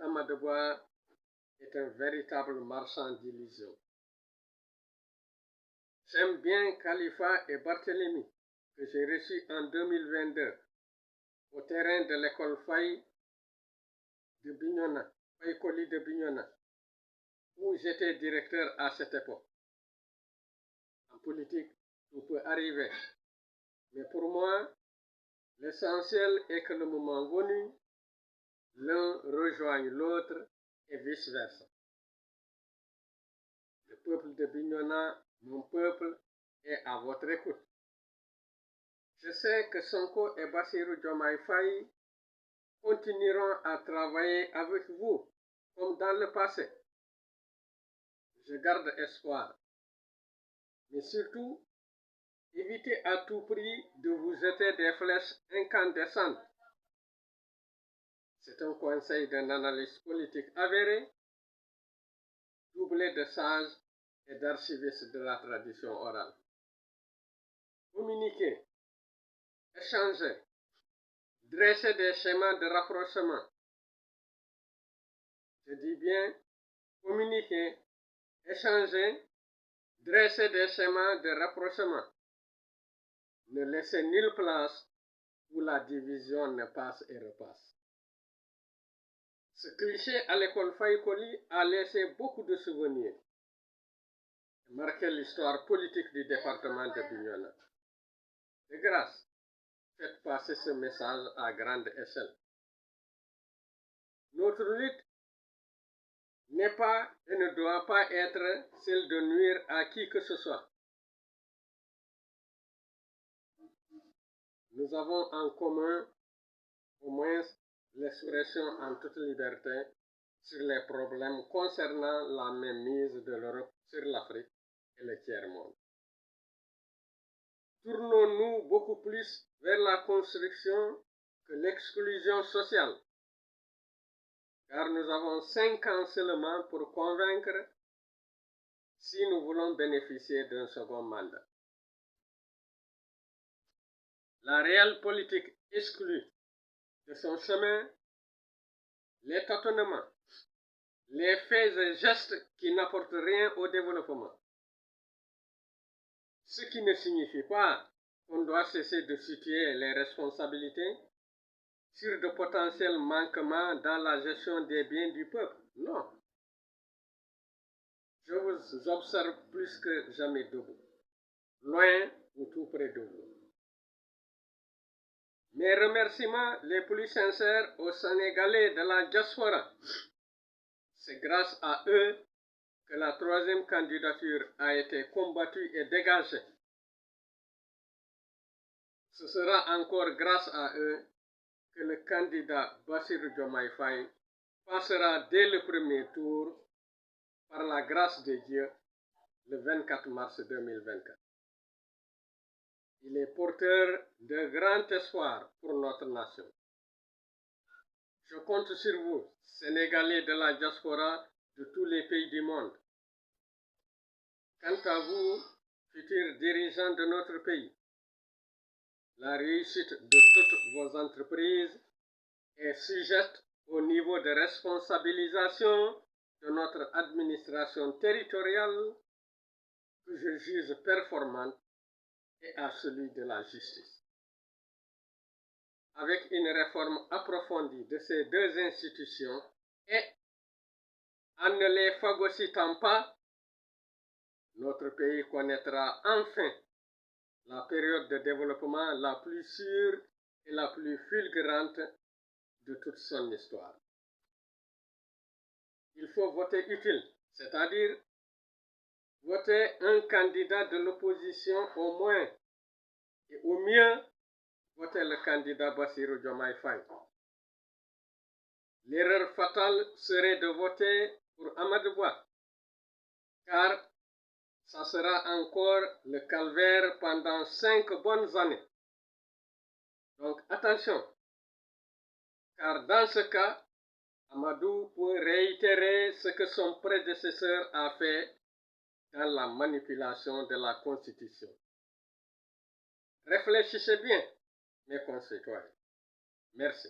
Amadouba est un véritable marchand d'illusions. J'aime bien Khalifa et Barthélemy, que j'ai reçus en 2022 au terrain de l'école Faye de Bignona, Faye Koli de Bignona, où j'étais directeur à cette époque. En politique, tout peut arriver. Mais pour moi, l'essentiel est que le moment venu, l'un rejoigne l'autre et vice-versa. Le peuple de Bignona, mon peuple, est à votre écoute. Je sais que Sonko et Bassirou Diomaye Faye continueront à travailler avec vous, comme dans le passé. Je garde espoir. Mais surtout, évitez à tout prix de vous jeter des flèches incandescentes. C'est un conseil d'un analyste politique avéré, doublé de sage et d'archiviste de la tradition orale. Communiquez, échangez, dressez des schémas de rapprochement. Je dis bien, communiquez, échangez, dressez des schémas de rapprochement. Ne laissez nulle place où la division ne passe et repasse. Ce cliché à l'école Faye Koli a laissé beaucoup de souvenirs et marqué l'histoire politique du département de Bignona. De grâce, faites passer ce message à grande échelle. Notre lutte n'est pas et ne doit pas être celle de nuire à qui que ce soit. Nous avons en commun au moins l'expression en toute liberté sur les problèmes concernant la mainmise de l'Europe sur l'Afrique et le tiers-monde. Tournons-nous beaucoup plus vers la construction que l'exclusion sociale, car nous avons 5 ans seulement pour convaincre si nous voulons bénéficier d'un second mandat. La réelle politique exclut de son chemin les tâtonnements, les faits et gestes qui n'apportent rien au développement. Ce qui ne signifie pas qu'on doit cesser de situer les responsabilités sur de potentiels manquements dans la gestion des biens du peuple. Non. Je vous observe plus que jamais debout, loin ou tout près de vous. Mes remerciements les plus sincères aux Sénégalais de la diaspora. C'est grâce à eux que la troisième candidature a été combattue et dégagée. Ce sera encore grâce à eux que le candidat Bassirou Diomaye Faye passera dès le premier tour, par la grâce de Dieu, le 24 mars 2024. Il est porteur de grand espoir pour notre nation. Je compte sur vous, Sénégalais de la diaspora de tous les pays du monde. Quant à vous, futurs dirigeants de notre pays, la réussite de toutes vos entreprises est sujette au niveau de responsabilisation de notre administration territoriale que je juge performante et à celui de la justice. Avec une réforme approfondie de ces deux institutions et en ne les phagocytant pas, notre pays connaîtra enfin la période de développement la plus sûre et la plus fulgurante de toute son histoire. Il faut voter utile, c'est-à-dire voter un candidat de l'opposition au moins et au mieux voter le candidat Bassirou Diomaye Faye. L'erreur fatale serait de voter pour Amadouba, car ça sera encore le calvaire pendant 5 bonnes années. Donc attention, car dans ce cas, Amadou peut réitérer ce que son prédécesseur a fait dans la manipulation de la Constitution. Réfléchissez bien, mes concitoyens. Merci.